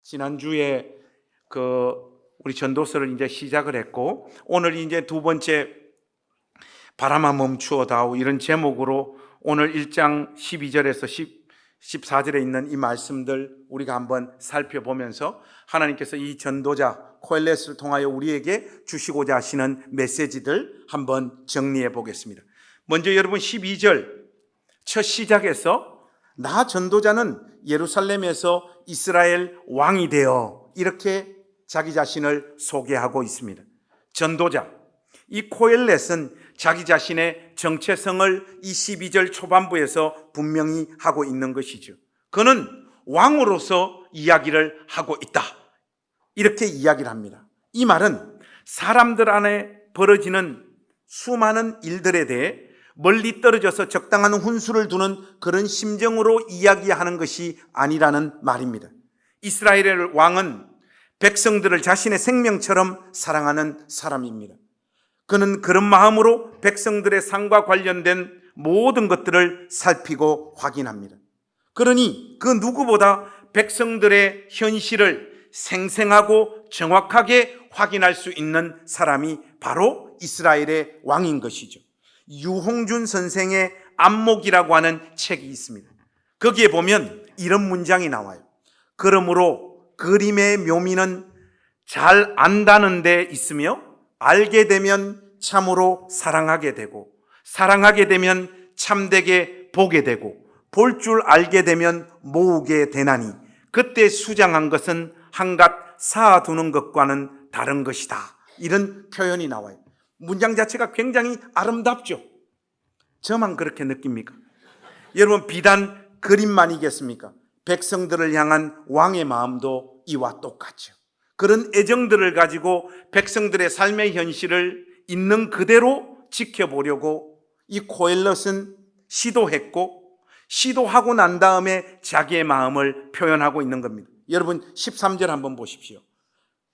지난주에 우리 전도서를 이제 시작을 했고, 오늘 이제 두 번째 바람아 멈추어 다오, 이런 제목으로 오늘 1장 12절에서 14절에 있는 이 말씀들 우리가 한번 살펴보면서 하나님께서 이 전도자 코엘렛을 통하여 우리에게 주시고자 하시는 메시지들 한번 정리해 보겠습니다. 먼저 여러분 12절 첫 시작에서 나 전도자는 예루살렘에서 이스라엘 왕이 되어, 이렇게 자기 자신을 소개하고 있습니다. 전도자, 이 코엘렛은 자기 자신의 정체성을 이 12절 초반부에서 분명히 하고 있는 것이죠. 그는 왕으로서 이야기를 하고 있다, 이렇게 이야기를 합니다. 이 말은 사람들 안에 벌어지는 수많은 일들에 대해 멀리 떨어져서 적당한 훈수를 두는 그런 심정으로 이야기하는 것이 아니라는 말입니다. 이스라엘의 왕은 백성들을 자신의 생명처럼 사랑하는 사람입니다. 그는 그런 마음으로 백성들의 삶과 관련된 모든 것들을 살피고 확인합니다. 그러니 그 누구보다 백성들의 현실을 생생하고 정확하게 확인할 수 있는 사람이 바로 이스라엘의 왕인 것이죠. 유홍준 선생의 안목이라고 하는 책이 있습니다. 거기에 보면 이런 문장이 나와요. 그러므로 그림의 묘미는 잘 안다는 데 있으며, 알게 되면 참으로 사랑하게 되고, 사랑하게 되면 참되게 보게 되고, 볼 줄 알게 되면 모으게 되나니 그때 수장한 것은 한갓 쌓아두는 것과는 다른 것이다, 이런 표현이 나와요. 문장 자체가 굉장히 아름답죠. 저만 그렇게 느낍니까? 여러분, 비단 그림만이겠습니까? 백성들을 향한 왕의 마음도 이와 똑같죠. 그런 애정들을 가지고 백성들의 삶의 현실을 있는 그대로 지켜보려고 이 코엘렛은 시도했고, 시도하고 난 다음에 자기의 마음을 표현하고 있는 겁니다. 여러분 13절 한번 보십시오.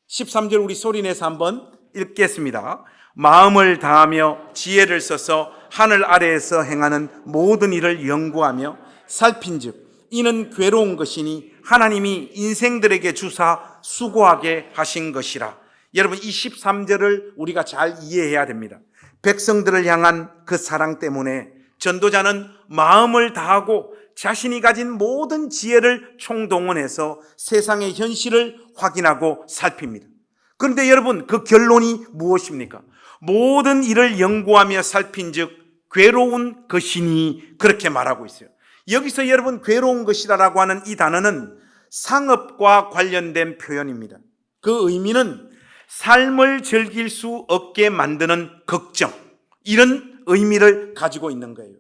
13절 우리 소리내서 한번 읽겠습니다. 마음을 다하며 지혜를 써서 하늘 아래에서 행하는 모든 일을 연구하며 살핀즉 이는 괴로운 것이니 하나님이 인생들에게 주사 수고하게 하신 것이라. 여러분, 이 13절을 우리가 잘 이해해야 됩니다. 백성들을 향한 그 사랑 때문에 전도자는 마음을 다하고 자신이 가진 모든 지혜를 총동원해서 세상의 현실을 확인하고 살핍니다. 그런데 여러분, 그 결론이 무엇입니까? 모든 일을 연구하며 살핀즉 괴로운 것이니, 그렇게 말하고 있어요. 여기서 여러분, 괴로운 것이라고 하는 이 단어는 상업과 관련된 표현입니다. 그 의미는 삶을 즐길 수 없게 만드는 걱정, 이런 의미를 가지고 있는 거예요.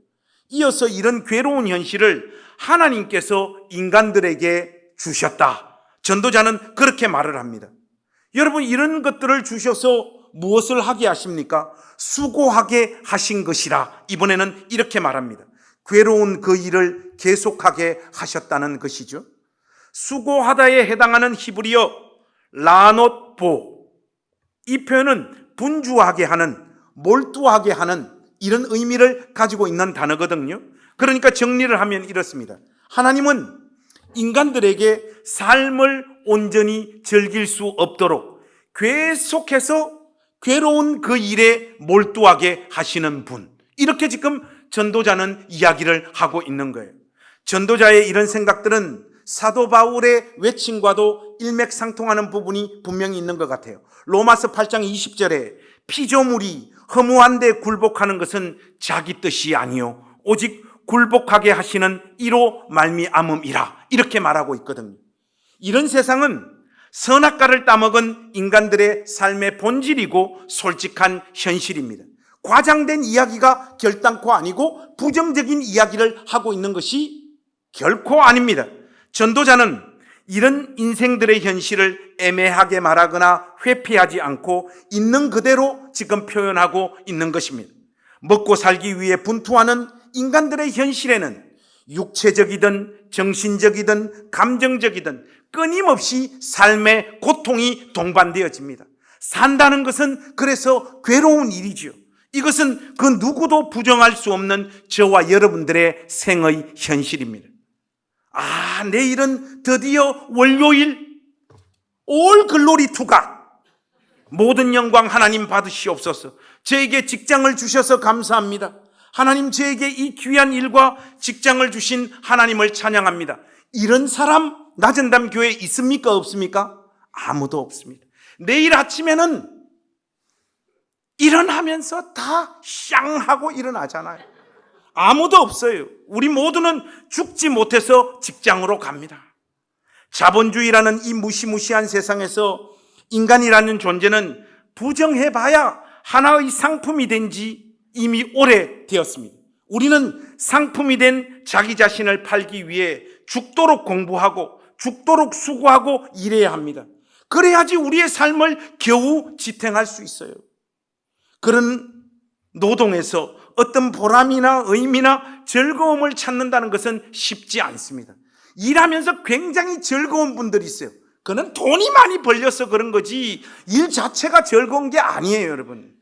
이어서 이런 괴로운 현실을 하나님께서 인간들에게 주셨다, 전도자는 그렇게 말을 합니다. 여러분, 이런 것들을 주셔서 무엇을 하게 하십니까? 수고하게 하신 것이라. 이번에는 이렇게 말합니다. 괴로운 그 일을 계속하게 하셨다는 것이죠. 수고하다에 해당하는 히브리어 라노보, 이 표현은 분주하게 하는, 몰두하게 하는, 이런 의미를 가지고 있는 단어거든요. 그러니까 정리를 하면 이렇습니다. 하나님은 인간들에게 삶을 온전히 즐길 수 없도록 계속해서 괴로운 그 일에 몰두하게 하시는 분, 이렇게 지금 전도자는 이야기를 하고 있는 거예요. 전도자의 이런 생각들은 사도 바울의 외침과도 일맥상통하는 부분이 분명히 있는 것 같아요. 로마서 8장 20절에 피조물이 허무한데 굴복하는 것은 자기 뜻이 아니요 오직 굴복하게 하시는 이로 말미암음이라, 이렇게 말하고 있거든요. 이런 세상은 선악과를 따먹은 인간들의 삶의 본질이고 솔직한 현실입니다. 과장된 이야기가 결단코 아니고 부정적인 이야기를 하고 있는 것이 결코 아닙니다. 전도자는 이런 인생들의 현실을 애매하게 말하거나 회피하지 않고 있는 그대로 지금 표현하고 있는 것입니다. 먹고 살기 위해 분투하는 인간들의 현실에는 육체적이든 정신적이든 감정적이든 끊임없이 삶의 고통이 동반되어집니다. 산다는 것은 그래서 괴로운 일이죠. 이것은 그 누구도 부정할 수 없는 저와 여러분들의 생의 현실입니다. 내일은 드디어 월요일, All glory to God. 모든 영광 하나님 받으시옵소서. 저에게 직장을 주셔서 감사합니다. 하나님, 저에게 이 귀한 일과 직장을 주신 하나님을 찬양합니다. 이런 사람 나전담 교회에 있습니까? 없습니까? 아무도 없습니다. 내일 아침에는 일어나면서 다 쌍하고 일어나잖아요. 아무도 없어요. 우리 모두는 죽지 못해서 직장으로 갑니다. 자본주의라는 이 무시무시한 세상에서 인간이라는 존재는 부정해봐야 하나의 상품이 된 지 이미 오래되었습니다. 우리는 상품이 된 자기 자신을 팔기 위해 죽도록 공부하고 죽도록 수고하고 일해야 합니다. 그래야지 우리의 삶을 겨우 지탱할 수 있어요. 그런 노동에서 어떤 보람이나 의미나 즐거움을 찾는다는 것은 쉽지 않습니다. 일하면서 굉장히 즐거운 분들이 있어요. 그는 돈이 많이 벌려서 그런 거지 일 자체가 즐거운 게 아니에요, 여러분.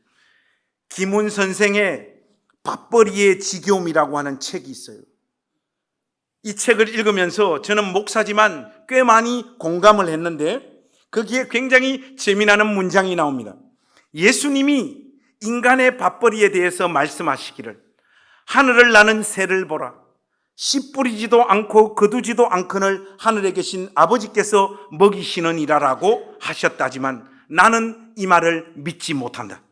김훈 선생의 밥벌이의 지겨움이라고 하는 책이 있어요. 이 책을 읽으면서 저는 목사지만 꽤 많이 공감을 했는데 거기에 굉장히 재미나는 문장이 나옵니다. 예수님이 인간의 밥벌이에 대해서 말씀하시기를 하늘을 나는 새를 보라. 씨 뿌리지도 않고 거두지도 않거늘 하늘에 계신 아버지께서 먹이시느니라라고 하셨다지만 나는 이 말을 믿지 못한다.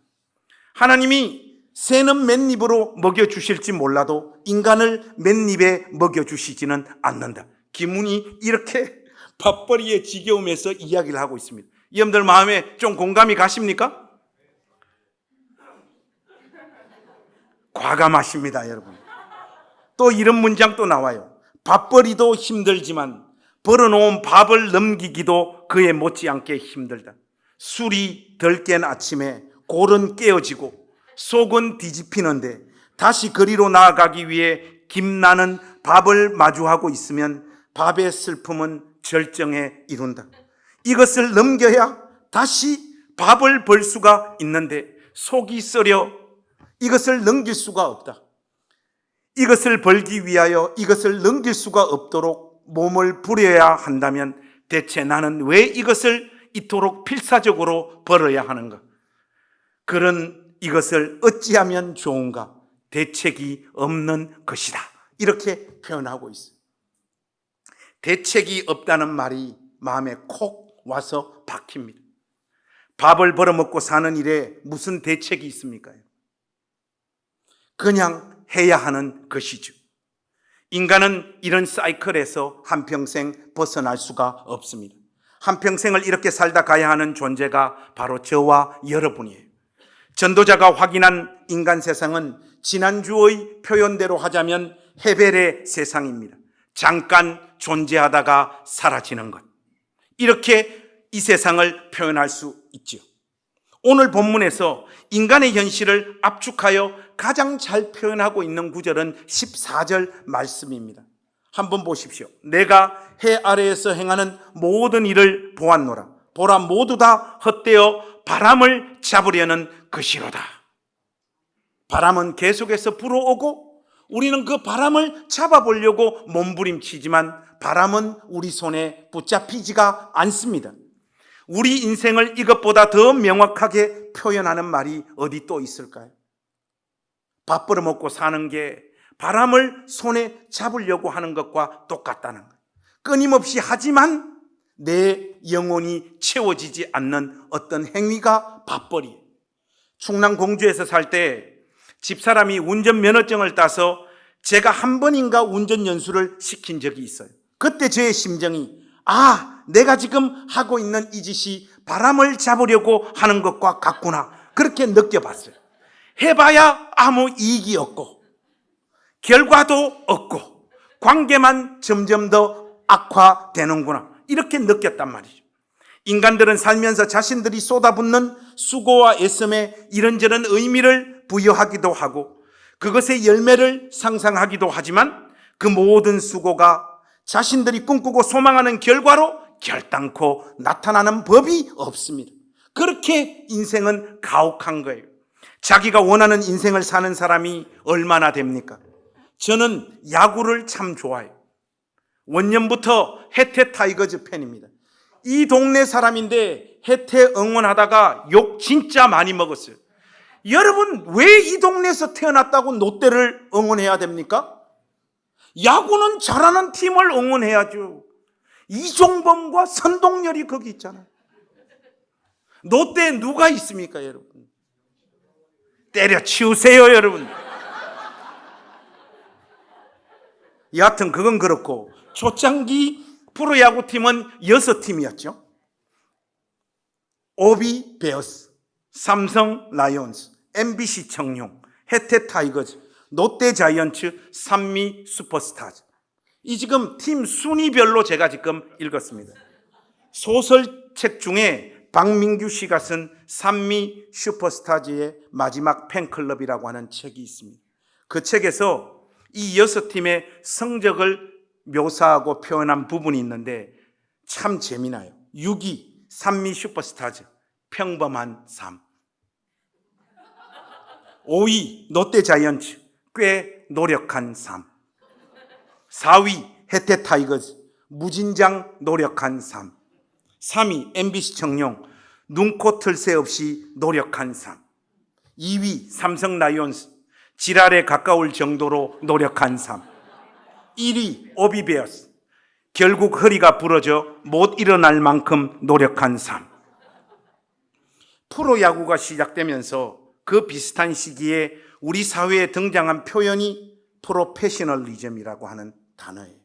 하나님이 새는 맨입으로 먹여주실지 몰라도 인간을 맨입에 먹여주시지는 않는다. 김훈이 이렇게 밥벌이의 지겨움에서 이야기를 하고 있습니다. 여러분들 마음에 좀 공감이 가십니까? 과감하십니다, 여러분. 또 이런 문장 또 나와요. 밥벌이도 힘들지만 벌어놓은 밥을 넘기기도 그에 못지않게 힘들다. 술이 덜 깬 아침에 골은 깨어지고 속은 뒤집히는데 다시 거리로 나아가기 위해 김나는 밥을 마주하고 있으면 밥의 슬픔은 절정에 이룬다. 이것을 넘겨야 다시 밥을 벌 수가 있는데 속이 썩여 이것을 넘길 수가 없다. 이것을 벌기 위하여 이것을 넘길 수가 없도록 몸을 부려야 한다면 대체 나는 왜 이것을 이토록 필사적으로 벌어야 하는가? 그런 이것을 어찌하면 좋은가? 대책이 없는 것이다. 이렇게 표현하고 있어요. 대책이 없다는 말이 마음에 콕 와서 박힙니다. 밥을 벌어먹고 사는 일에 무슨 대책이 있습니까? 그냥 해야 하는 것이죠. 인간은 이런 사이클에서 한평생 벗어날 수가 없습니다. 한평생을 이렇게 살다 가야 하는 존재가 바로 저와 여러분이에요. 전도자가 확인한 인간 세상은 지난주의 표현대로 하자면 헤벨의 세상입니다. 잠깐 존재하다가 사라지는 것. 이렇게 이 세상을 표현할 수 있죠. 오늘 본문에서 인간의 현실을 압축하여 가장 잘 표현하고 있는 구절은 14절 말씀입니다. 한번 보십시오. 내가 해 아래에서 행하는 모든 일을 보았노라. 보라, 모두 다 헛되어 바람을 잡으려는 것이로다. 바람은 계속해서 불어오고 우리는 그 바람을 잡아보려고 몸부림치지만 바람은 우리 손에 붙잡히지가 않습니다. 우리 인생을 이것보다 더 명확하게 표현하는 말이 어디 또 있을까요? 밥 벌어먹고 사는 게 바람을 손에 잡으려고 하는 것과 똑같다는 것. 끊임없이 하지만 내 영혼이 채워지지 않는 어떤 행위가 밥벌이에요. 충남 공주에서 살 때 집사람이 운전면허증을 따서 제가 한 번인가 운전 연수를 시킨 적이 있어요. 그때 저의 심정이 내가 지금 하고 있는 이 짓이 바람을 잡으려고 하는 것과 같구나, 그렇게 느껴봤어요. 해봐야 아무 이익이 없고 결과도 없고 관계만 점점 더 악화되는구나, 이렇게 느꼈단 말이죠. 인간들은 살면서 자신들이 쏟아붓는 수고와 애씀에 이런저런 의미를 부여하기도 하고 그것의 열매를 상상하기도 하지만 그 모든 수고가 자신들이 꿈꾸고 소망하는 결과로 결단코 나타나는 법이 없습니다. 그렇게 인생은 가혹한 거예요. 자기가 원하는 인생을 사는 사람이 얼마나 됩니까? 저는 야구를 참 좋아해요. 원년부터 해태 타이거즈 팬입니다. 이 동네 사람인데 혜태 응원하다가 욕 진짜 많이 먹었어요. 여러분, 왜 이 동네에서 태어났다고 롯데를 응원해야 됩니까? 야구는 잘하는 팀을 응원해야죠. 이종범과 선동열이 거기 있잖아요. 롯데에 누가 있습니까, 여러분? 때려치우세요, 여러분. 여하튼 그건 그렇고, 초창기 프로야구팀은 6팀이었죠. 오비 베어스, 삼성 라이온스, MBC 청룡, 혜태 타이거즈, 롯데 자이언츠, 산미 슈퍼스타즈. 이 지금 팀 순위별로 제가 지금 읽었습니다. 소설책 중에 박민규 씨가 쓴 산미 슈퍼스타즈의 마지막 팬클럽이라고 하는 책이 있습니다. 그 책에서 이 6팀의 성적을 묘사하고 표현한 부분이 있는데 참 재미나요. 6위 산미 슈퍼스타즈, 평범한 삶. 5위 롯데 자이언츠, 꽤 노력한 삶. 4위 혜태 타이거즈, 무진장 노력한 삶. 3위 MBC 청룡, 눈코 틀 새 없이 노력한 삶. 2위 삼성 라이온스, 지랄에 가까울 정도로 노력한 삶. 1위 오비베어스, 결국 허리가 부러져 못 일어날 만큼 노력한 삶. 프로야구가 시작되면서 그 비슷한 시기에 우리 사회에 등장한 표현이 프로페셔널리즘이라고 하는 단어예요.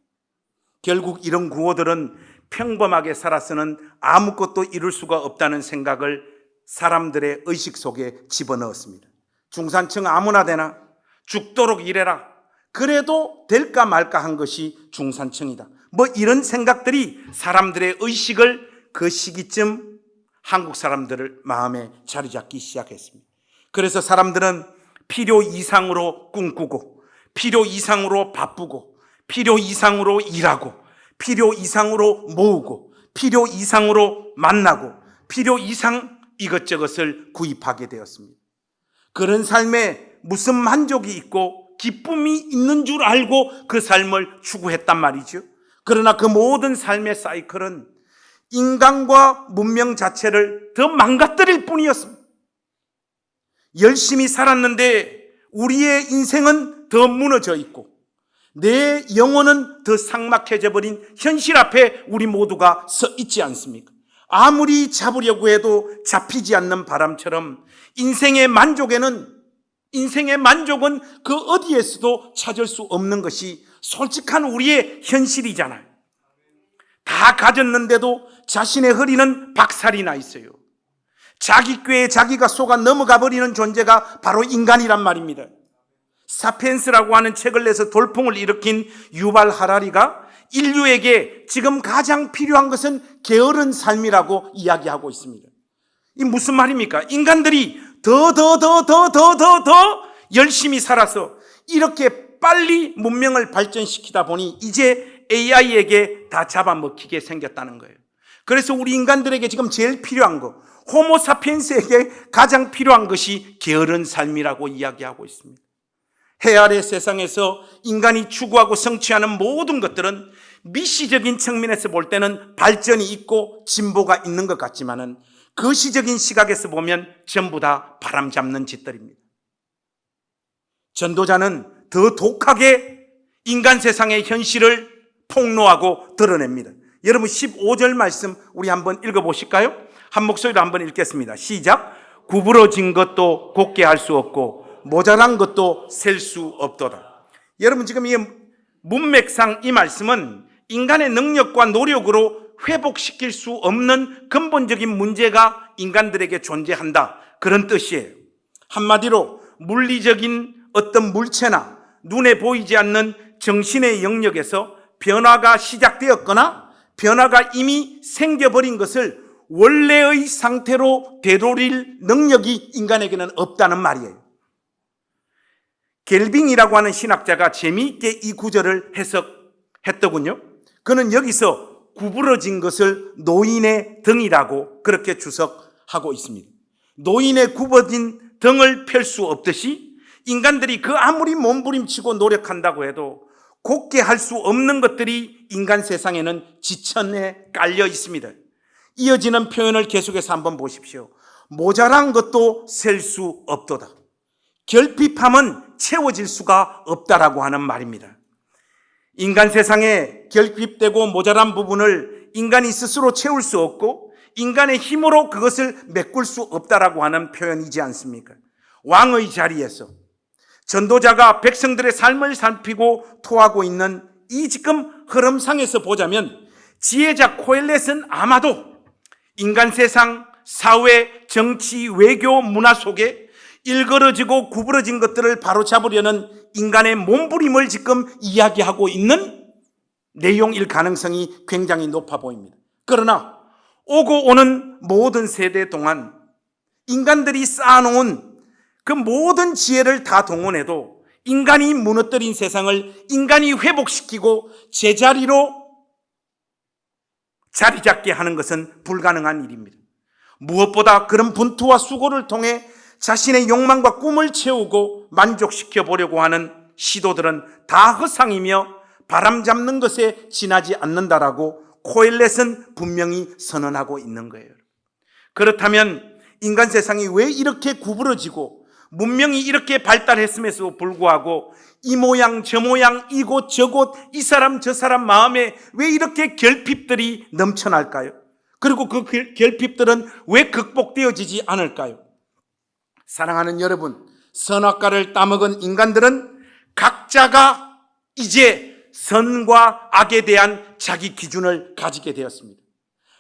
결국 이런 구호들은 평범하게 살아서는 아무것도 이룰 수가 없다는 생각을 사람들의 의식 속에 집어넣었습니다. 중산층 아무나 되나? 죽도록 일해라. 그래도 될까 말까 한 것이 중산층이다. 뭐 이런 생각들이 사람들의 의식을 그 시기쯤 한국 사람들을 마음에 자리 잡기 시작했습니다. 그래서 사람들은 필요 이상으로 꿈꾸고, 필요 이상으로 바쁘고, 필요 이상으로 일하고, 필요 이상으로 모으고, 필요 이상으로 만나고, 필요 이상 이것저것을 구입하게 되었습니다. 그런 삶에 무슨 만족이 있고 기쁨이 있는 줄 알고 그 삶을 추구했단 말이죠. 그러나 그 모든 삶의 사이클은 인간과 문명 자체를 더 망가뜨릴 뿐이었습니다. 열심히 살았는데 우리의 인생은 더 무너져 있고 내 영혼은 더 삭막해져 버린 현실 앞에 우리 모두가 서 있지 않습니까? 아무리 잡으려고 해도 잡히지 않는 바람처럼 인생의 만족은 그 어디에서도 찾을 수 없는 것이 솔직한 우리의 현실이잖아요. 다 가졌는데도 자신의 허리는 박살이 나 있어요. 자기 꾀에 자기가 속아 넘어가 버리는 존재가 바로 인간이란 말입니다. 사피엔스라고 하는 책을 내서 돌풍을 일으킨 유발 하라리가 인류에게 지금 가장 필요한 것은 게으른 삶이라고 이야기하고 있습니다. 이 무슨 말입니까? 인간들이 더 열심히 살아서 이렇게 빨리 문명을 발전시키다 보니 이제 AI에게 다 잡아먹히게 생겼다는 거예요. 그래서 우리 인간들에게 지금 제일 필요한 거, 호모사피엔스에게 가장 필요한 것이 게으른 삶이라고 이야기하고 있습니다. 해 아래 세상에서 인간이 추구하고 성취하는 모든 것들은 미시적인 측면에서 볼 때는 발전이 있고 진보가 있는 것 같지만은 거시적인 시각에서 보면 전부 다 바람잡는 짓들입니다. 전도자는 더 독하게 인간 세상의 현실을 폭로하고 드러냅니다. 여러분 15절 말씀 우리 한번 읽어보실까요? 한 목소리로 한번 읽겠습니다. 시작. 구부러진 것도 곱게 할 수 없고 모자란 것도 셀 수 없도다. 여러분 지금 이 문맥상 이 말씀은 인간의 능력과 노력으로 회복시킬 수 없는 근본적인 문제가 인간들에게 존재한다, 그런 뜻이에요. 한마디로 물리적인 어떤 물체나 눈에 보이지 않는 정신의 영역에서 변화가 시작되었거나 변화가 이미 생겨버린 것을 원래의 상태로 되돌릴 능력이 인간에게는 없다는 말이에요. 겔빙이라고 하는 신학자가 재미있게 이 구절을 해석했더군요. 그는 여기서 구부러진 것을 노인의 등이라고 그렇게 주석하고 있습니다. 노인의 굽어진 등을 펼 수 없듯이 인간들이 그 아무리 몸부림치고 노력한다고 해도 곧게 할 수 없는 것들이 인간 세상에는 지천에 깔려 있습니다. 이어지는 표현을 계속해서 한번 보십시오. 모자란 것도 셀 수 없도다. 결핍함은 채워질 수가 없다라고 하는 말입니다. 인간 세상에 결핍되고 모자란 부분을 인간이 스스로 채울 수 없고 인간의 힘으로 그것을 메꿀 수 없다라고 하는 표현이지 않습니까? 왕의 자리에서 전도자가 백성들의 삶을 살피고 토하고 있는 이 지금 흐름상에서 보자면 지혜자 코엘렛은 아마도 인간 세상, 사회, 정치, 외교, 문화 속에 일그러지고 구부러진 것들을 바로잡으려는 인간의 몸부림을 지금 이야기하고 있는 내용일 가능성이 굉장히 높아 보입니다. 그러나 오고 오는 모든 세대 동안 인간들이 쌓아놓은 그 모든 지혜를 다 동원해도 인간이 무너뜨린 세상을 인간이 회복시키고 제자리로 자리 잡게 하는 것은 불가능한 일입니다. 무엇보다 그런 분투와 수고를 통해 자신의 욕망과 꿈을 채우고 만족시켜 보려고 하는 시도들은 다 허상이며 바람 잡는 것에 지나지 않는다라고 코엘렛은 분명히 선언하고 있는 거예요. 그렇다면 인간 세상이 왜 이렇게 구부러지고 문명이 이렇게 발달했음에도 불구하고 이 모양 저 모양 이곳 저곳 이 사람 저 사람 마음에 왜 이렇게 결핍들이 넘쳐날까요? 그리고 그 결핍들은 왜 극복되어지지 않을까요? 사랑하는 여러분, 선악과를 따먹은 인간들은 각자가 이제 선과 악에 대한 자기 기준을 가지게 되었습니다.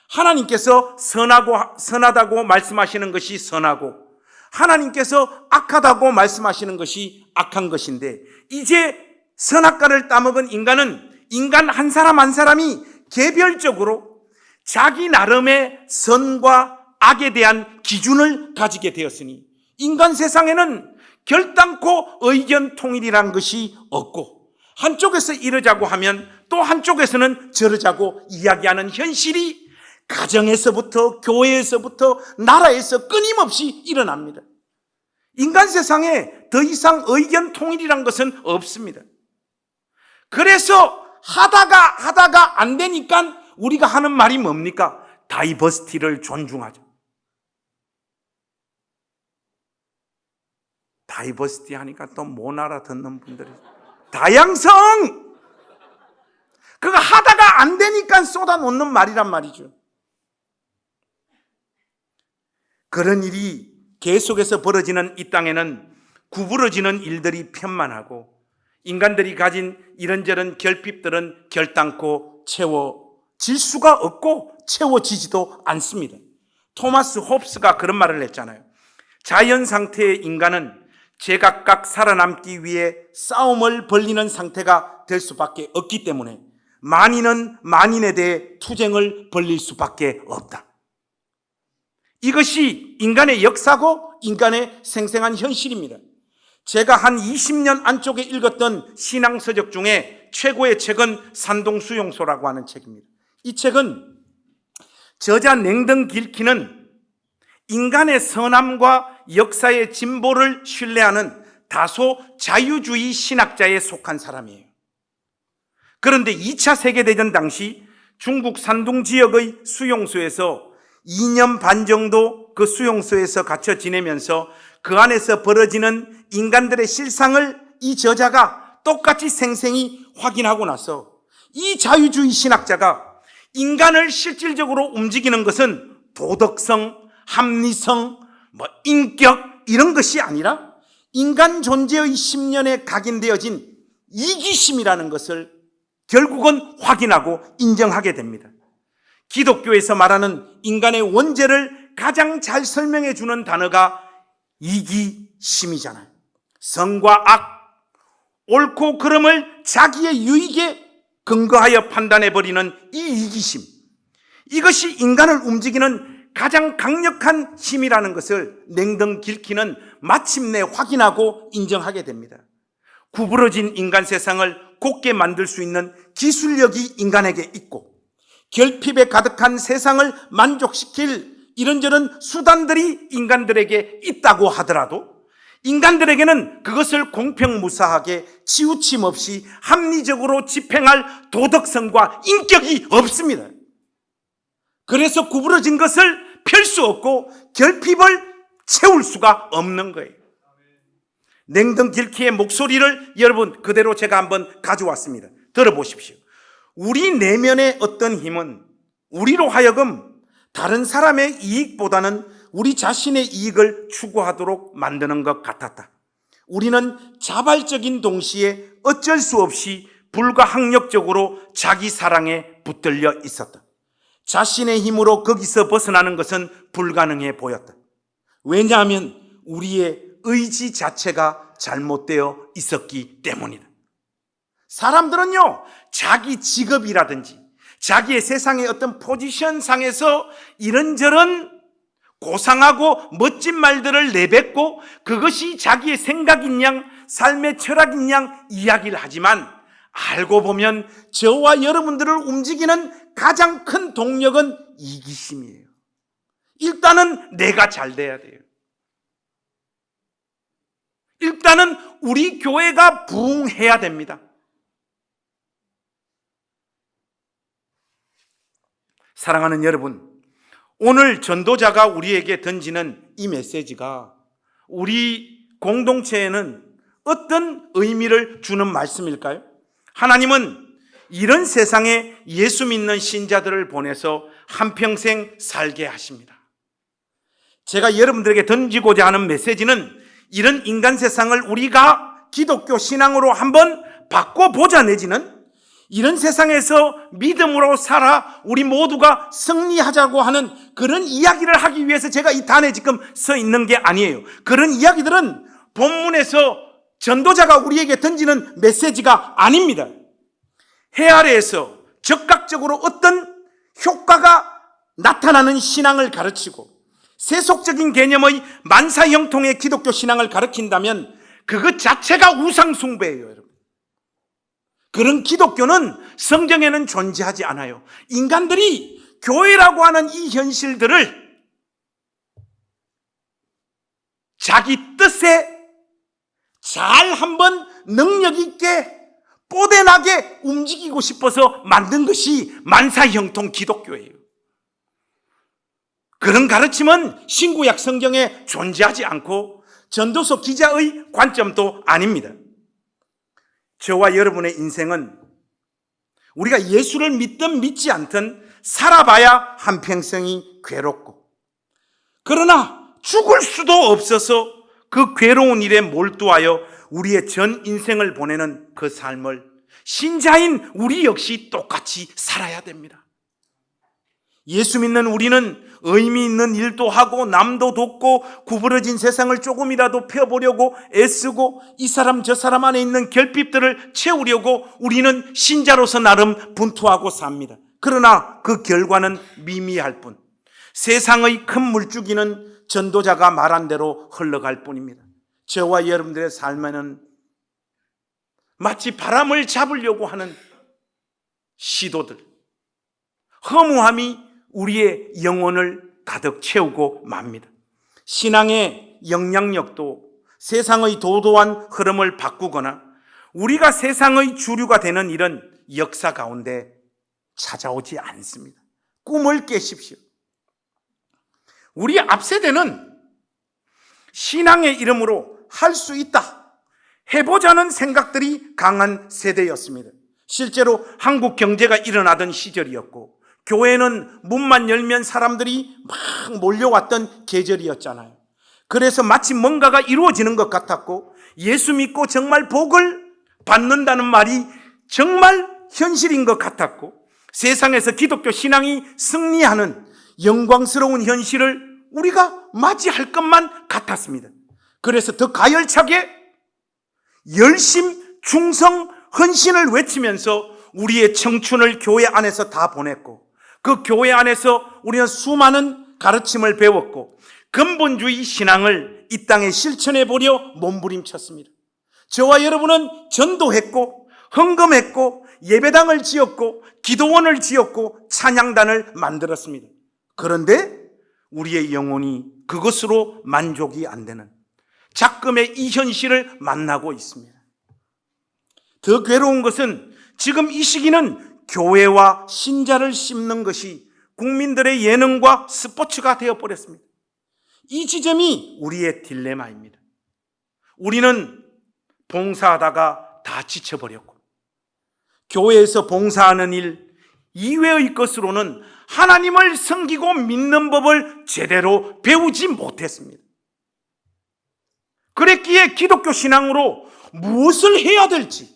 하나님께서 선하다고 말씀하시는 것이 선하고 하나님께서 악하다고 말씀하시는 것이 악한 것인데 이제 선악과를 따먹은 인간은 인간 한 사람 한 사람이 개별적으로 자기 나름의 선과 악에 대한 기준을 가지게 되었으니 인간 세상에는 결단코 의견 통일이란 것이 없고 한쪽에서 이러자고 하면 또 한쪽에서는 저러자고 이야기하는 현실이 가정에서부터 교회에서부터 나라에서 끊임없이 일어납니다. 인간 세상에 더 이상 의견 통일이란 것은 없습니다. 그래서 하다가 안 되니까 우리가 하는 말이 뭡니까? 다이버시티를 존중하자. 다이버시티 하니까 또 못 알아듣는 분들이 다양성! 그거 하다가 안 되니까 쏟아놓는 말이란 말이죠. 그런 일이 계속해서 벌어지는 이 땅에는 구부러지는 일들이 편만하고 인간들이 가진 이런저런 결핍들은 결단코 채워질 수가 없고 채워지지도 않습니다. 토마스 홉스가 그런 말을 했잖아요. 자연 상태의 인간은 제각각 살아남기 위해 싸움을 벌이는 상태가 될 수밖에 없기 때문에 만인은 만인에 대해 투쟁을 벌일 수밖에 없다. 이것이 인간의 역사고 인간의 생생한 현실입니다. 제가 한 20년 안쪽에 읽었던 신앙서적 중에 최고의 책은 산동수용소라고 하는 책입니다. 이 책은 저자 냉동 길키는 인간의 선함과 역사의 진보를 신뢰하는 다소 자유주의 신학자에 속한 사람이에요. 그런데 2차 세계대전 당시 중국 산둥 지역의 수용소에서 2년 반 정도 그 수용소에서 갇혀 지내면서 그 안에서 벌어지는 인간들의 실상을 이 저자가 똑같이 생생히 확인하고 나서 이 자유주의 신학자가 인간을 실질적으로 움직이는 것은 도덕성, 합리성, 인격 이런 것이 아니라 인간 존재의 심년에 각인되어진 이기심이라는 것을 결국은 확인하고 인정하게 됩니다. 기독교에서 말하는 인간의 원죄를 가장 잘 설명해 주는 단어가 이기심이잖아요. 선과 악, 옳고 그름을 자기의 유익에 근거하여 판단해버리는 이 이기심, 이것이 인간을 움직이는 가장 강력한 힘이라는 것을 냉동 길키는 마침내 확인하고 인정하게 됩니다. 구부러진 인간 세상을 곧게 만들 수 있는 기술력이 인간에게 있고 결핍에 가득한 세상을 만족시킬 이런저런 수단들이 인간들에게 있다고 하더라도 인간들에게는 그것을 공평무사하게 치우침 없이 합리적으로 집행할 도덕성과 인격이 없습니다. 그래서 구부러진 것을 펼 수 없고 결핍을 채울 수가 없는 거예요. 냉동 길키의 목소리를 여러분 그대로 제가 한번 가져왔습니다. 들어보십시오. 우리 내면의 어떤 힘은 우리로 하여금 다른 사람의 이익보다는 우리 자신의 이익을 추구하도록 만드는 것 같았다. 우리는 자발적인 동시에 어쩔 수 없이 불가항력적으로 자기 사랑에 붙들려 있었다. 자신의 힘으로 거기서 벗어나는 것은 불가능해 보였다. 왜냐하면 우리의 의지 자체가 잘못되어 있었기 때문이다. 사람들은요, 자기 직업이라든지 자기의 세상의 어떤 포지션상에서 이런저런 고상하고 멋진 말들을 내뱉고 그것이 자기의 생각인 양, 삶의 철학인 양 이야기를 하지만 알고 보면 저와 여러분들을 움직이는 가장 큰 동력은 이기심이에요. 일단은 내가 잘 돼야 돼요. 일단은 우리 교회가 부흥해야 됩니다. 사랑하는 여러분, 오늘 전도자가 우리에게 던지는 이 메시지가 우리 공동체에는 어떤 의미를 주는 말씀일까요? 하나님은 이런 세상에 예수 믿는 신자들을 보내서 한평생 살게 하십니다. 제가 여러분들에게 던지고자 하는 메시지는 이런 인간 세상을 우리가 기독교 신앙으로 한번 바꿔보자 내지는 이런 세상에서 믿음으로 살아 우리 모두가 승리하자고 하는 그런 이야기를 하기 위해서 제가 이 단에 지금 서 있는 게 아니에요. 그런 이야기들은 본문에서 전도자가 우리에게 던지는 메시지가 아닙니다. 해 아래에서 즉각적으로 어떤 효과가 나타나는 신앙을 가르치고 세속적인 개념의 만사형통의 기독교 신앙을 가르친다면 그것 자체가 우상숭배예요, 여러분. 그런 기독교는 성경에는 존재하지 않아요. 인간들이 교회라고 하는 이 현실들을 자기 뜻에 잘 한번 능력 있게 뽀대나게 움직이고 싶어서 만든 것이 만사형통 기독교예요. 그런 가르침은 신구약 성경에 존재하지 않고 전도서 기자의 관점도 아닙니다. 저와 여러분의 인생은 우리가 예수를 믿든 믿지 않든 살아봐야 한평생이 괴롭고 그러나 죽을 수도 없어서 그 괴로운 일에 몰두하여 우리의 전 인생을 보내는 그 삶을 신자인 우리 역시 똑같이 살아야 됩니다. 예수 믿는 우리는 의미 있는 일도 하고 남도 돕고 구부러진 세상을 조금이라도 펴보려고 애쓰고 이 사람 저 사람 안에 있는 결핍들을 채우려고 우리는 신자로서 나름 분투하고 삽니다. 그러나 그 결과는 미미할 뿐, 세상의 큰 물줄기는 전도자가 말한 대로 흘러갈 뿐입니다. 저와 여러분들의 삶에는 마치 바람을 잡으려고 하는 시도들, 허무함이 우리의 영혼을 가득 채우고 맙니다. 신앙의 영향력도 세상의 도도한 흐름을 바꾸거나 우리가 세상의 주류가 되는 이런 역사 가운데 찾아오지 않습니다. 꿈을 깨십시오. 우리 앞세대는 신앙의 이름으로 할 수 있다, 해보자는 생각들이 강한 세대였습니다. 실제로 한국 경제가 일어나던 시절이었고 교회는 문만 열면 사람들이 막 몰려왔던 계절이었잖아요. 그래서 마치 뭔가가 이루어지는 것 같았고 예수 믿고 정말 복을 받는다는 말이 정말 현실인 것 같았고 세상에서 기독교 신앙이 승리하는 영광스러운 현실을 우리가 맞이할 것만 같았습니다. 그래서 더 가열차게 열심, 충성, 헌신을 외치면서 우리의 청춘을 교회 안에서 다 보냈고 그 교회 안에서 우리는 수많은 가르침을 배웠고 근본주의 신앙을 이 땅에 실천해 보려 몸부림쳤습니다. 저와 여러분은 전도했고 헌금했고 예배당을 지었고 기도원을 지었고 찬양단을 만들었습니다. 그런데 우리의 영혼이 그것으로 만족이 안 되는 작금의 이 현실을 만나고 있습니다. 더 괴로운 것은 지금 이 시기는 교회와 신자를 심는 것이 국민들의 예능과 스포츠가 되어버렸습니다. 이 지점이 우리의 딜레마입니다. 우리는 봉사하다가 다 지쳐버렸고, 교회에서 봉사하는 일 이외의 것으로는 하나님을 섬기고 믿는 법을 제대로 배우지 못했습니다. 그랬기에 기독교 신앙으로 무엇을 해야 될지,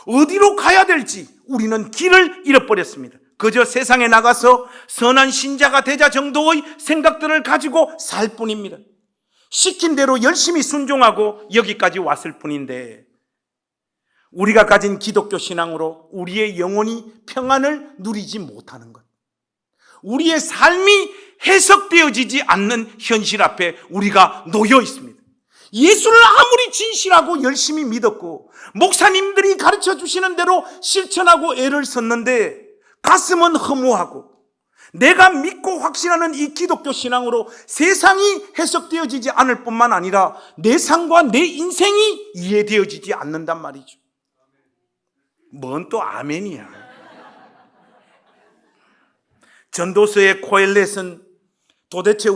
어디로 가야 될지 우리는 길을 잃어버렸습니다. 그저 세상에 나가서 선한 신자가 되자 정도의 생각들을 가지고 살 뿐입니다. 시킨 대로 열심히 순종하고 여기까지 왔을 뿐인데, 우리가 가진 기독교 신앙으로 우리의 영혼이 평안을 누리지 못하는 것, 우리의 삶이 해석되어지지 않는 현실 앞에 우리가 놓여 있습니다. 예수를 아무리 진실하고 열심히 믿었고 목사님들이 가르쳐 주시는 대로 실천하고 애를 썼는데 가슴은 허무하고, 내가 믿고 확신하는 이 기독교 신앙으로 세상이 해석되어지지 않을 뿐만 아니라 내 삶과 내 인생이 이해되어지지 않는단 말이죠. 뭔 또 아멘이야. 전도서의 코엘렛은 도대체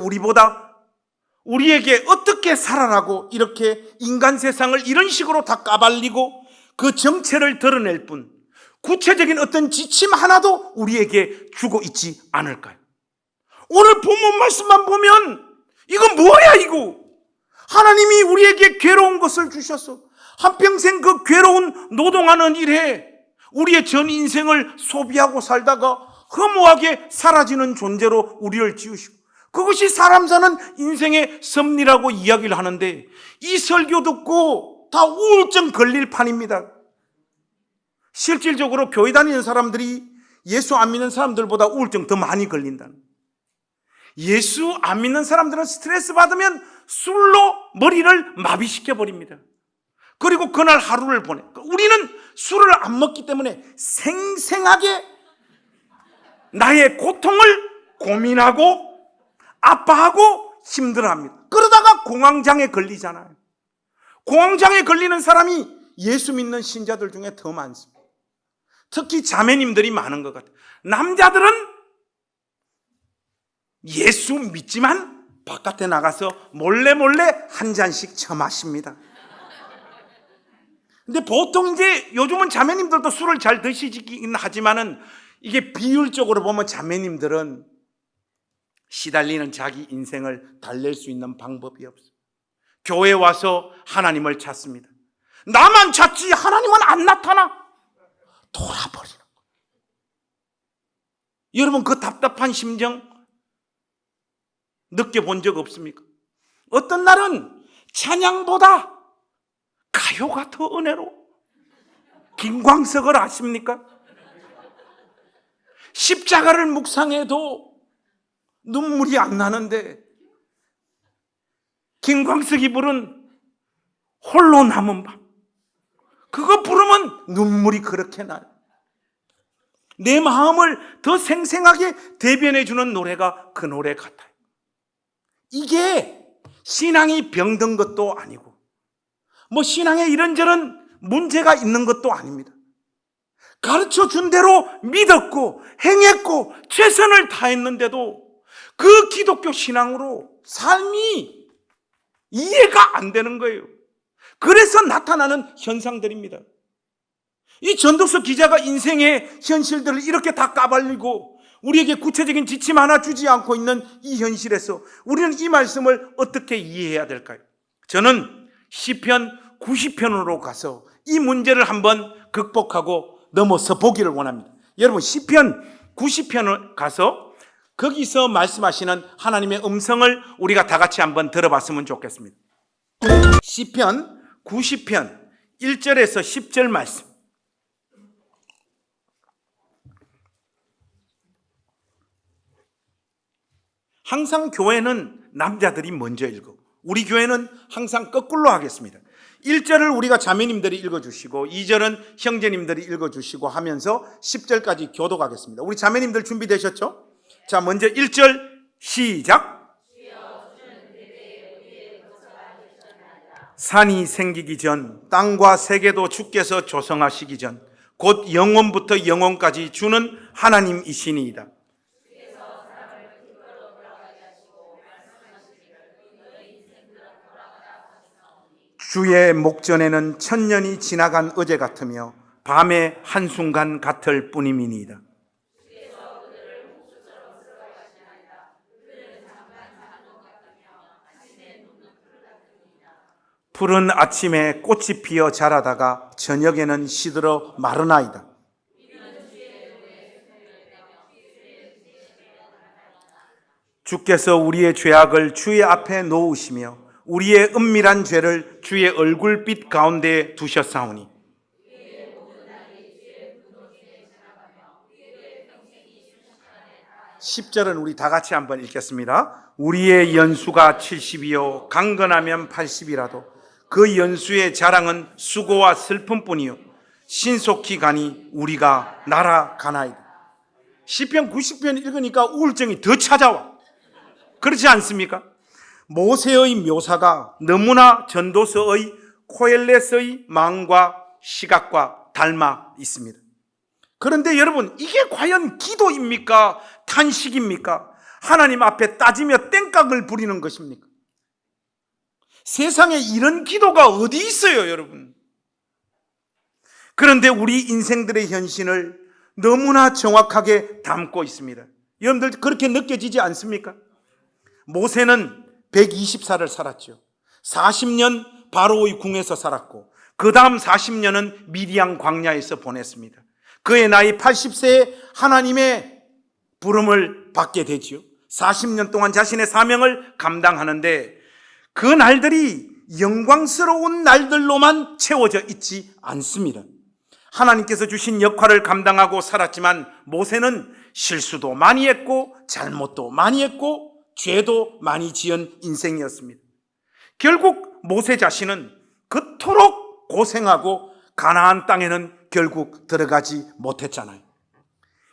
우리에게 어떻게 살아라고 이렇게 인간 세상을 이런 식으로 다 까발리고 그 정체를 드러낼 뿐 구체적인 어떤 지침 하나도 우리에게 주고 있지 않을까요? 오늘 본문 말씀만 보면 이거 뭐야 이거? 하나님이 우리에게 괴로운 것을 주셨어. 한평생 그 괴로운 노동하는 일에 우리의 전 인생을 소비하고 살다가 허무하게 사라지는 존재로 우리를 지으시고, 그것이 사람 사는 인생의 섭리라고 이야기를 하는데, 이 설교 듣고 다 우울증 걸릴 판입니다. 실질적으로 교회 다니는 사람들이 예수 안 믿는 사람들보다 우울증 더 많이 걸린다는. 예수 안 믿는 사람들은 스트레스 받으면 술로 머리를 마비시켜 버립니다. 그리고 그날 하루를 보내. 우리는 술을 안 먹기 때문에 생생하게 나의 고통을 고민하고 아파하고 힘들어합니다. 그러다가 공황장애 걸리잖아요. 공황장애 걸리는 사람이 예수 믿는 신자들 중에 더 많습니다. 특히 자매님들이 많은 것 같아요. 남자들은 예수 믿지만 바깥에 나가서 몰래 한 잔씩 처마십니다. 근데 보통 이제 요즘은 자매님들도 술을 잘 드시긴 하지만은 이게 비율적으로 보면 자매님들은 시달리는 자기 인생을 달랠 수 있는 방법이 없어요. 교회에 와서 하나님을 찾습니다. 나만 찾지 하나님은 안 나타나. 돌아버리는 거예요. 여러분 그 답답한 심정 느껴본 적 없습니까? 어떤 날은 찬양보다 가요가 더 은혜로. 김광석을 아십니까? 십자가를 묵상해도 눈물이 안 나는데 김광석이 부른 홀로 남은 밤, 그거 부르면 눈물이 그렇게 나요. 내 마음을 더 생생하게 대변해 주는 노래가 그 노래 같아요. 이게 신앙이 병든 것도 아니고 신앙에 이런저런 문제가 있는 것도 아닙니다. 가르쳐 준 대로 믿었고 행했고 최선을 다했는데도 그 기독교 신앙으로 삶이 이해가 안 되는 거예요. 그래서 나타나는 현상들입니다. 이 전도서 기자가 인생의 현실들을 이렇게 다 까발리고 우리에게 구체적인 지침 하나 주지 않고 있는 이 현실에서 우리는 이 말씀을 어떻게 이해해야 될까요? 저는 시편 90편으로 가서 이 문제를 한번 극복하고 넘어서 보기를 원합니다. 여러분 시편 90편을 가서 거기서 말씀하시는 하나님의 음성을 우리가 다 같이 한번 들어봤으면 좋겠습니다. 시편 90편 1절에서 10절 말씀. 항상 교회는 남자들이 먼저 읽고 우리 교회는 항상 거꾸로 하겠습니다. 1절을 우리가 자매님들이 읽어주시고 2절은 형제님들이 읽어주시고 하면서 10절까지 교독하겠습니다. 우리 자매님들 준비되셨죠? 자, 먼저 1절 시작. 산이 생기기 전, 땅과 세계도 주께서 조성하시기 전, 곧 영원부터 영원까지 주는 하나님이시니이다. 주의 목전에는 천년이 지나간 어제 같으며 밤의 한순간 같을 뿐임이니이다. 푸른 아침에 꽃이 피어 자라다가 저녁에는 시들어 마르나이다. 주께서 우리의 죄악을 주의 앞에 놓으시며 우리의 은밀한 죄를 주의 얼굴빛 가운데 두셨사오니 10절은 우리 다 같이 한번 읽겠습니다. 우리의 연수가 70이요 강건하면 80이라도 그 연수의 자랑은 수고와 슬픔뿐이요 신속히 가니 우리가 날아가나이다. 시편 90편 읽으니까 우울증이 더 찾아와. 그렇지 않습니까? 모세의 묘사가 너무나 전도서의 코엘렛의 마음과 시각과 닮아 있습니다. 그런데 여러분, 이게 과연 기도입니까? 탄식입니까? 하나님 앞에 따지며 땡깡을 부리는 것입니까? 세상에 이런 기도가 어디 있어요, 여러분? 그런데 우리 인생들의 현실을 너무나 정확하게 담고 있습니다. 여러분들 그렇게 느껴지지 않습니까? 모세는 120살을 살았죠. 40년 바로의 궁에서 살았고 그 다음 40년은 미디안 광야에서 보냈습니다. 그의 나이 80세에 하나님의 부름을 받게 되지요. 40년 동안 자신의 사명을 감당하는데 그 날들이 영광스러운 날들로만 채워져 있지 않습니다. 하나님께서 주신 역할을 감당하고 살았지만 모세는 실수도 많이 했고 잘못도 많이 했고 죄도 많이 지은 인생이었습니다. 결국 모세 자신은 그토록 고생하고 가나안 땅에는 결국 들어가지 못했잖아요.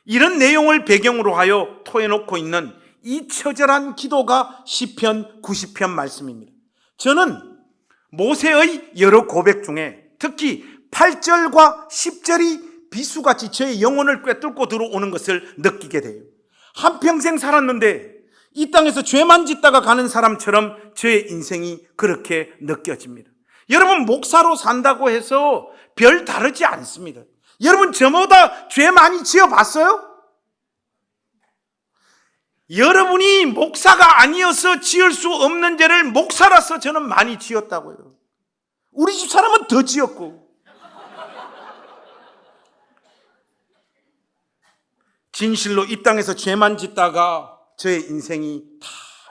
이런 내용을 배경으로 하여 토해놓고 있는 이 처절한 기도가 시편 90편 말씀입니다. 저는 모세의 여러 고백 중에 특히 8절과 10절이 비수같이 저의 영혼을 꿰뚫고 들어오는 것을 느끼게 돼요. 한평생 살았는데 이 땅에서 죄만 짓다가 가는 사람처럼 저의 인생이 그렇게 느껴집니다. 여러분, 목사로 산다고 해서 별 다르지 않습니다. 여러분, 저보다 죄 많이 지어봤어요? 여러분이 목사가 아니어서 지을 수 없는 죄를 목사라서 저는 많이 지었다고요. 우리 집 사람은 더 지었고. 진실로 이 땅에서 죄만 짓다가 저의 인생이 다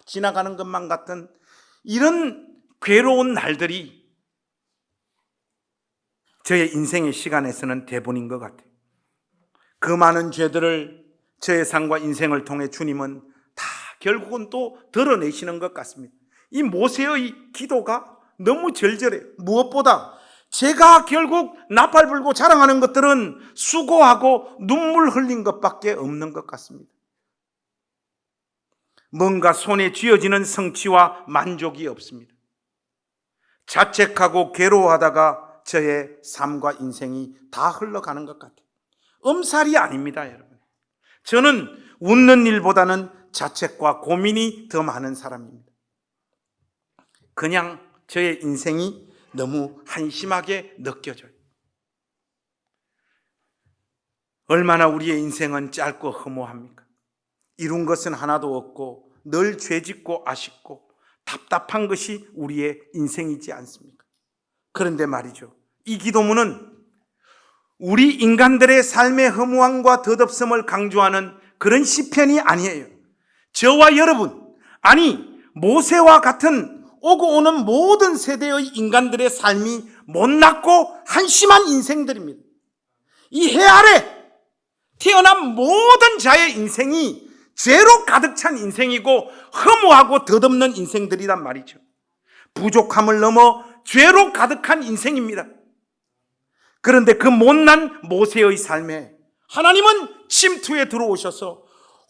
지나가는 것만 같은 이런 괴로운 날들이 저의 인생의 시간에서는 대부분인 것 같아요. 그 많은 죄들을 저의 삶과 인생을 통해 주님은 다 결국은 또 드러내시는 것 같습니다. 이 모세의 기도가 너무 절절해요. 무엇보다 제가 결국 나팔 불고 자랑하는 것들은 수고하고 눈물 흘린 것밖에 없는 것 같습니다. 뭔가 손에 쥐어지는 성취와 만족이 없습니다. 자책하고 괴로워하다가 저의 삶과 인생이 다 흘러가는 것 같아요. 엄살이 아닙니다, 여러분. 저는 웃는 일보다는 자책과 고민이 더 많은 사람입니다. 그냥 저의 인생이 너무 한심하게 느껴져요. 얼마나 우리의 인생은 짧고 허무합니까? 이룬 것은 하나도 없고 늘 죄짓고 아쉽고 답답한 것이 우리의 인생이지 않습니까? 그런데 말이죠, 이 기도문은 우리 인간들의 삶의 허무함과 덧없음을 강조하는 그런 시편이 아니에요. 저와 여러분, 아니 모세와 같은 오고 오는 모든 세대의 인간들의 삶이 못났고 한심한 인생들입니다. 이 해 아래 태어난 모든 자의 인생이 죄로 가득 찬 인생이고 허무하고 덧없는 인생들이란 말이죠. 부족함을 넘어 죄로 가득한 인생입니다. 그런데 그 못난 모세의 삶에 하나님은 침투에 들어오셔서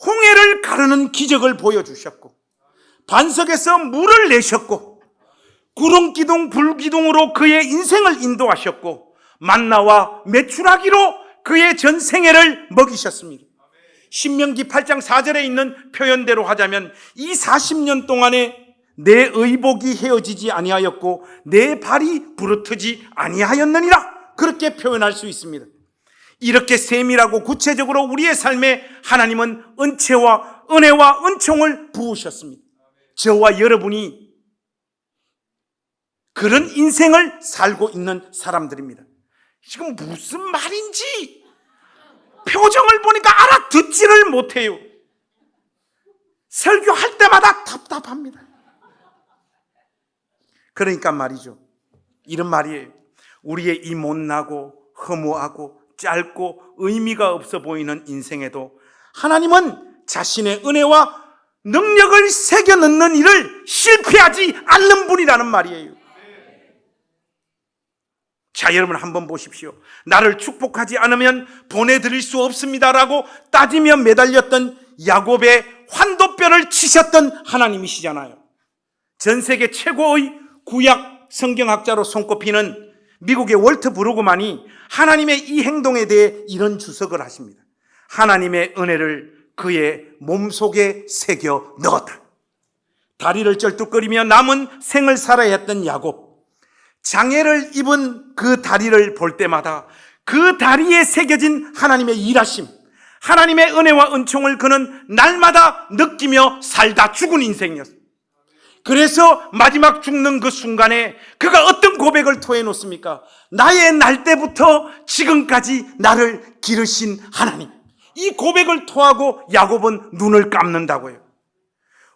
홍해를 가르는 기적을 보여주셨고 반석에서 물을 내셨고 구름기둥 불기둥으로 그의 인생을 인도하셨고 만나와 메추라기로 그의 전생애를 먹이셨습니다. 신명기 8장 4절에 있는 표현대로 하자면 이 40년 동안에 내 의복이 헤어지지 아니하였고 내 발이 부르트지 아니하였느니라, 그렇게 표현할 수 있습니다. 이렇게 세밀하고 구체적으로 우리의 삶에 하나님은 은혜와 은총을 부으셨습니다. 저와 여러분이 그런 인생을 살고 있는 사람들입니다. 지금 무슨 말인지 표정을 보니까 알아듣지를 못해요. 설교할 때마다 답답합니다. 그러니까 말이죠, 이런 말이에요. 우리의 이 못나고 허무하고 짧고 의미가 없어 보이는 인생에도 하나님은 자신의 은혜와 능력을 새겨 넣는 일을 실패하지 않는 분이라는 말이에요. 자, 여러분 한번 보십시오. 나를 축복하지 않으면 보내드릴 수 없습니다라고 따지며 매달렸던 야곱의 환도뼈를 치셨던 하나님이시잖아요. 전 세계 최고의 구약 성경학자로 손꼽히는 미국의 월트 브루그만이 하나님의 이 행동에 대해 이런 주석을 하십니다. 하나님의 은혜를 그의 몸속에 새겨 넣었다. 다리를 쩔뚝거리며 남은 생을 살아야 했던 야곱, 장애를 입은 그 다리를 볼 때마다 그 다리에 새겨진 하나님의 일하심, 하나님의 은혜와 은총을 그는 날마다 느끼며 살다 죽은 인생이었습니다. 그래서 마지막 죽는 그 순간에 그가 어떤 고백을 토해놓습니까? 나의 날 때부터 지금까지 나를 기르신 하나님. 이 고백을 토하고 야곱은 눈을 감는다고요.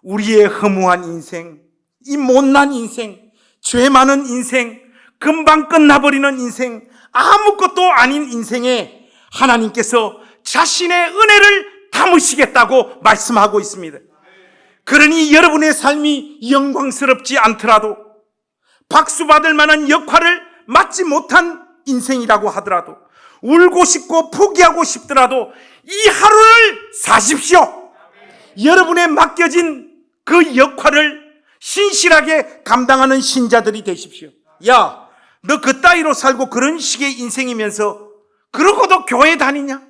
우리의 허무한 인생, 이 못난 인생, 죄 많은 인생, 금방 끝나버리는 인생, 아무것도 아닌 인생에 하나님께서 자신의 은혜를 담으시겠다고 말씀하고 있습니다. 그러니 여러분의 삶이 영광스럽지 않더라도, 박수 받을 만한 역할을 맡지 못한 인생이라고 하더라도, 울고 싶고 포기하고 싶더라도 이 하루를 사십시오. 여러분의 맡겨진 그 역할을 신실하게 감당하는 신자들이 되십시오. 야, 너 그 따위로 살고 그런 식의 인생이면서 그러고도 교회 다니냐?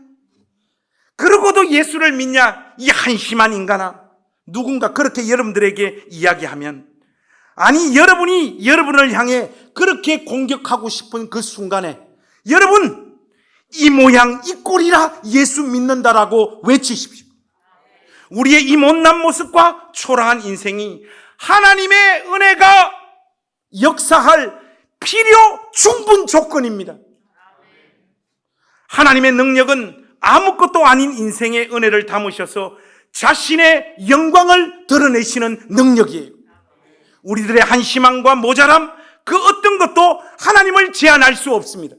그러고도 예수를 믿냐? 이 한심한 인간아. 누군가 그렇게 여러분들에게 이야기하면, 아니 여러분이 여러분을 향해 그렇게 공격하고 싶은 그 순간에 여러분 이 모양 이 꼴이라 예수 믿는다라고 외치십시오. 우리의 이 못난 모습과 초라한 인생이 하나님의 은혜가 역사할 필요 충분 조건입니다. 하나님의 능력은 아무것도 아닌 인생의 은혜를 담으셔서 자신의 영광을 드러내시는 능력이에요. 우리들의 한심함과 모자람, 그 어떤 것도 하나님을 제한할 수 없습니다.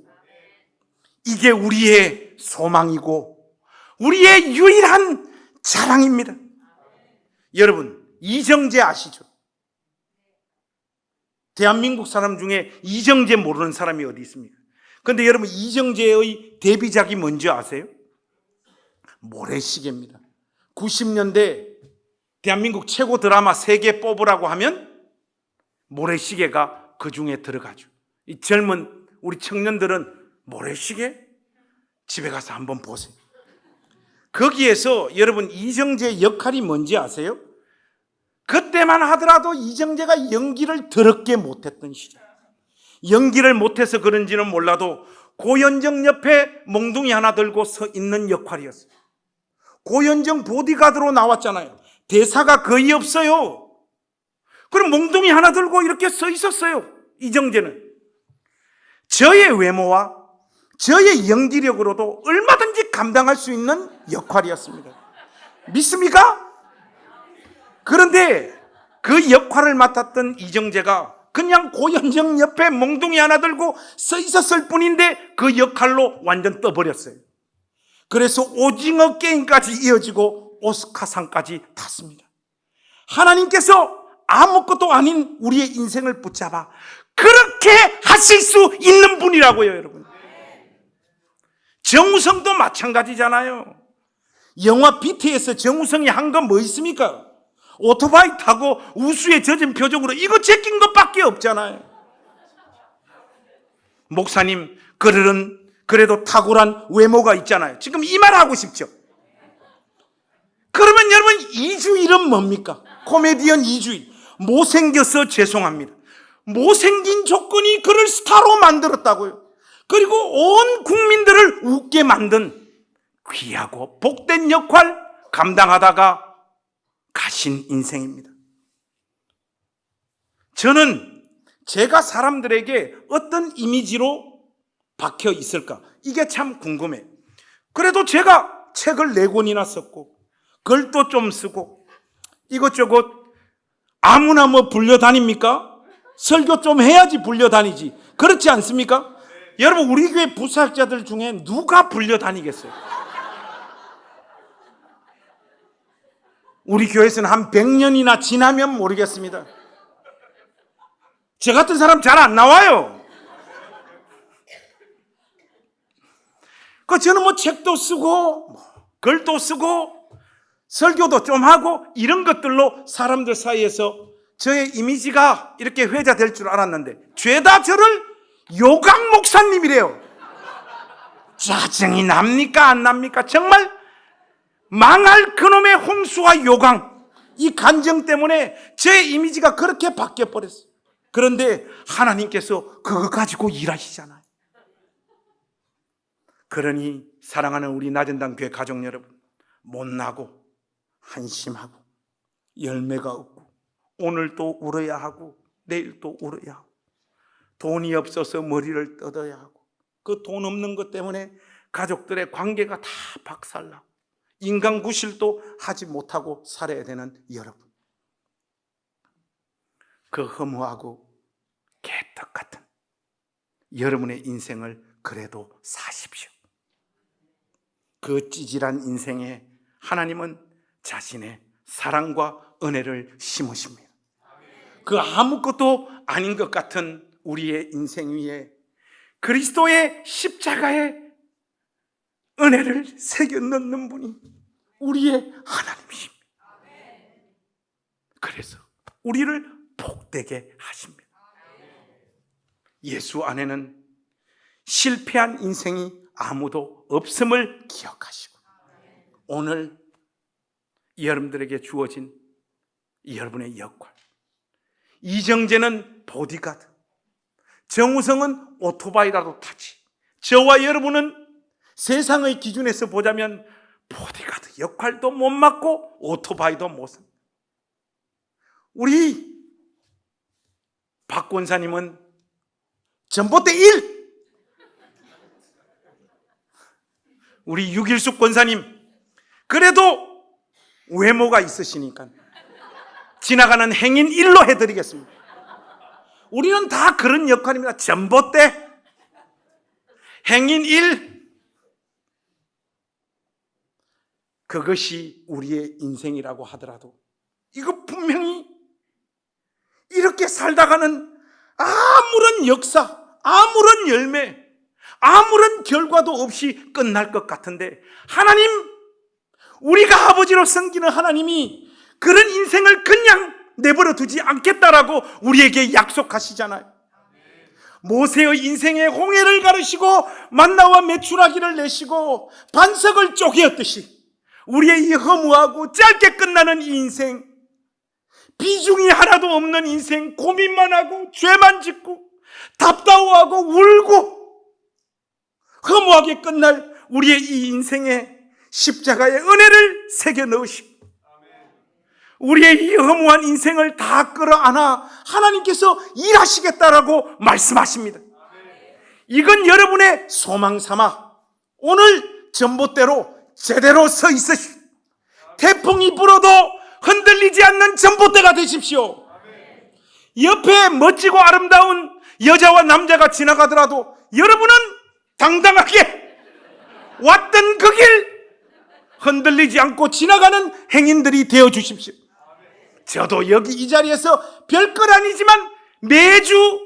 이게 우리의 소망이고 우리의 유일한 자랑입니다. 여러분, 이정재 아시죠? 대한민국 사람 중에 이정재 모르는 사람이 어디 있습니까? 그런데 여러분, 이정재의 데뷔작이 뭔지 아세요? 모래시계입니다. 90년대 대한민국 최고 드라마 3개 뽑으라고 하면 모래시계가 그 중에 들어가죠. 이 젊은 우리 청년들은 모래시계? 집에 가서 한번 보세요. 거기에서 여러분 이정재 역할이 뭔지 아세요? 그때만 하더라도 이정재가 연기를 더럽게 못했던 시절. 연기를 못해서 그런지는 몰라도 고현정 옆에 몽둥이 하나 들고 서 있는 역할이었어요. 고현정 보디가드로 나왔잖아요. 대사가 거의 없어요. 그럼 몽둥이 하나 들고 이렇게 서 있었어요. 이정재는 저의 외모와 저의 연기력으로도 얼마든지 감당할 수 있는 역할이었습니다. 믿습니까? 그런데 그 역할을 맡았던 이정재가 그냥 고현정 옆에 몽둥이 하나 들고 서 있었을 뿐인데 그 역할로 완전 떠버렸어요. 그래서 오징어 게임까지 이어지고 오스카상까지 탔습니다. 하나님께서 아무것도 아닌 우리의 인생을 붙잡아 그렇게 하실 수 있는 분이라고요, 여러분. 정우성도 마찬가지잖아요. 영화 BTS 정우성이 한 건 뭐 있습니까? 오토바이 타고 우수에 젖은 표정으로 이거 제낀 것밖에 없잖아요. 목사님, 그래도 탁월한 외모가 있잖아요. 지금 이 말 하고 싶죠? 그러면 여러분, 이주일은 뭡니까? 코미디언 이주일. 못생겨서 죄송합니다. 못생긴 조건이 그를 스타로 만들었다고요. 그리고 온 국민들을 웃게 만든 귀하고 복된 역할 감당하다가 가신 인생입니다. 저는 제가 사람들에게 어떤 이미지로 박혀 있을까? 이게 참 궁금해요. 그래도 제가 책을 4권이나 썼고 글도 좀 쓰고 이것저것 아무나 뭐 불려다닙니까? 설교 좀 해야지 불려다니지. 그렇지 않습니까? 여러분, 우리 교회 부사학자들 중에 누가 불려다니겠어요? 우리 교회에서는 한 100년이나 지나면 모르겠습니다. 저 같은 사람 잘 안 나와요. 저는 뭐 책도 쓰고 글도 쓰고 설교도 좀 하고 이런 것들로 사람들 사이에서 저의 이미지가 이렇게 회자될 줄 알았는데 죄다 저를 요강 목사님이래요. 짜증이 납니까 안 납니까? 정말 망할 그놈의 홍수와 요강, 이 간정 때문에 제 이미지가 그렇게 바뀌어버렸어요. 그런데 하나님께서 그거 가지고 일하시잖아요. 그러니 사랑하는 우리 나전당 교회 가족 여러분, 못나고 한심하고 열매가 없고 오늘 또 울어야 하고 내일 또 울어야 하고 돈이 없어서 머리를 뜯어야 하고 그 돈 없는 것 때문에 가족들의 관계가 다 박살나고 인간구실도 하지 못하고 살아야 되는 여러분, 그 허무하고 개떡 같은 여러분의 인생을 그래도 사십시오. 그 찌질한 인생에 하나님은 자신의 사랑과 은혜를 심으십니다. 그 아무것도 아닌 것 같은 우리의 인생 위에 그리스도의 십자가의 은혜를 새겨 넣는 분이 우리의 하나님이십니다. 그래서 우리를 복되게 하십니다. 예수 안에는 실패한 인생이 아무도 없음을 기억하시고 오늘 여러분들에게 주어진 여러분의 역할, 이정재는 보디가드, 정우성은 오토바이라도 타지, 저와 여러분은 세상의 기준에서 보자면 보디가드 역할도 못 맡고 오토바이도 못 삽니다. 우리 박 권사님은 전봇대 1, 우리 유길숙 권사님 그래도 외모가 있으시니까 지나가는 행인 1로 해드리겠습니다. 우리는 다 그런 역할입니다. 전봇대, 행인 1, 그것이 우리의 인생이라고 하더라도 이거 분명히 이렇게 살다가는 아무런 역사, 아무런 열매, 아무런 결과도 없이 끝날 것 같은데 하나님, 우리가 아버지로 섬기는 하나님이 그런 인생을 그냥 내버려 두지 않겠다라고 우리에게 약속하시잖아요. 모세의 인생의 홍해를 가르시고 만나와 메추라기를 내시고 반석을 쪼개었듯이 우리의 이 허무하고 짧게 끝나는 이 인생, 비중이 하나도 없는 인생, 고민만 하고 죄만 짓고 답답하고 울고 허무하게 끝날 우리의 이 인생에 십자가의 은혜를 새겨 넣으시고 우리의 이 허무한 인생을 다 끌어안아 하나님께서 일하시겠다라고 말씀하십니다. 이건 여러분의 소망 삼아 오늘 전봇대로 제대로 서 있으십시오. 태풍이 불어도 흔들리지 않는 전봇대가 되십시오. 옆에 멋지고 아름다운 여자와 남자가 지나가더라도 여러분은 당당하게 왔던 그 길 흔들리지 않고 지나가는 행인들이 되어 주십시오. 저도 여기 이 자리에서 별것 아니지만 매주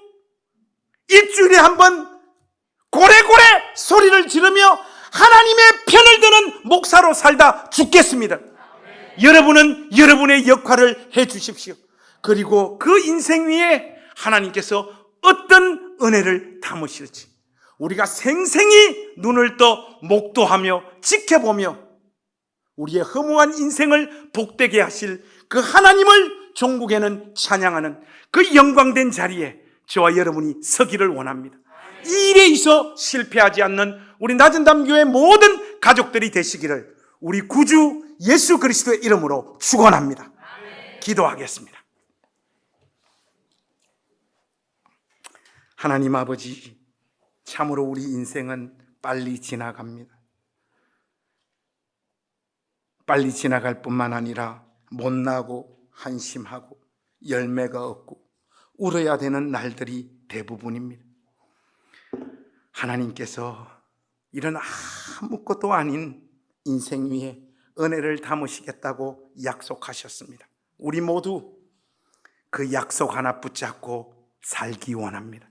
일주일에 한 번 고래고래 소리를 지르며 하나님의 편을 드는 목사로 살다 죽겠습니다. 여러분은 여러분의 역할을 해 주십시오. 그리고 그 인생 위에 하나님께서 어떤 은혜를 담으실지 우리가 생생히 눈을 떠 목도하며 지켜보며 우리의 허무한 인생을 복되게 하실 그 하나님을 종국에는 찬양하는 그 영광된 자리에 저와 여러분이 서기를 원합니다. 이 일에 있어 실패하지 않는 우리 낮은담교회 모든 가족들이 되시기를 우리 구주 예수 그리스도의 이름으로 축원합니다. 기도하겠습니다. 하나님 아버지, 참으로 우리 인생은 빨리 지나갑니다. 빨리 지나갈 뿐만 아니라 못나고 한심하고 열매가 없고 울어야 되는 날들이 대부분입니다. 하나님께서 이런 아무것도 아닌 인생 위에 은혜를 담으시겠다고 약속하셨습니다. 우리 모두 그 약속 하나 붙잡고 살기 원합니다.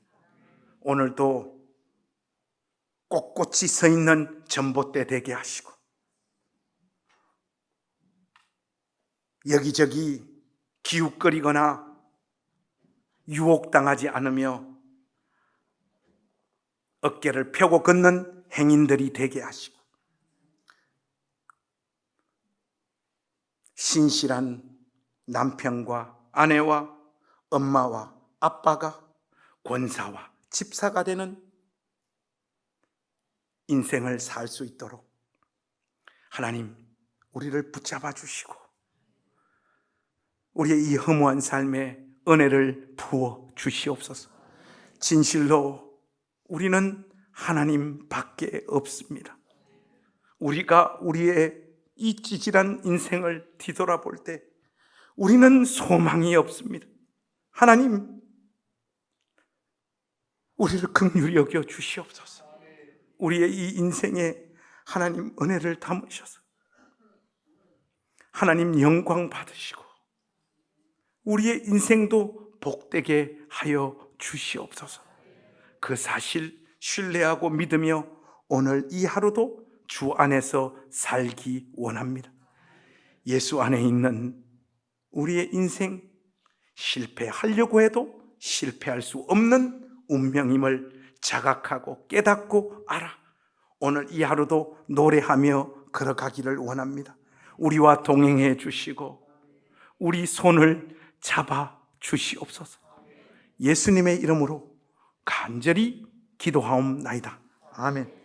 오늘도 꼿꼿이 서 있는 전봇대 되게 하시고 여기저기 기웃거리거나 유혹당하지 않으며 어깨를 펴고 걷는 행인들이 되게 하시고 신실한 남편과 아내와 엄마와 아빠가 권사와 집사가 되는 인생을 살 수 있도록 하나님 우리를 붙잡아 주시고 우리의 이 허무한 삶에 은혜를 부어 주시옵소서. 진실로 우리는 하나님 밖에 없습니다. 우리가 우리의 이 찌질한 인생을 뒤돌아볼 때 우리는 소망이 없습니다. 하나님, 우리를 긍휼히 여겨 주시옵소서. 우리의 이 인생에 하나님 은혜를 담으셔서 하나님 영광 받으시고 우리의 인생도 복되게 하여 주시옵소서. 그 사실 신뢰하고 믿으며 오늘 이 하루도 주 안에서 살기 원합니다. 예수 안에 있는 우리의 인생, 실패하려고 해도 실패할 수 없는 운명임을 자각하고 깨닫고 알아 오늘 이 하루도 노래하며 걸어가기를 원합니다. 우리와 동행해 주시고 우리 손을 잡아 주시옵소서. 예수님의 이름으로 간절히 기도하옵나이다. 아멘.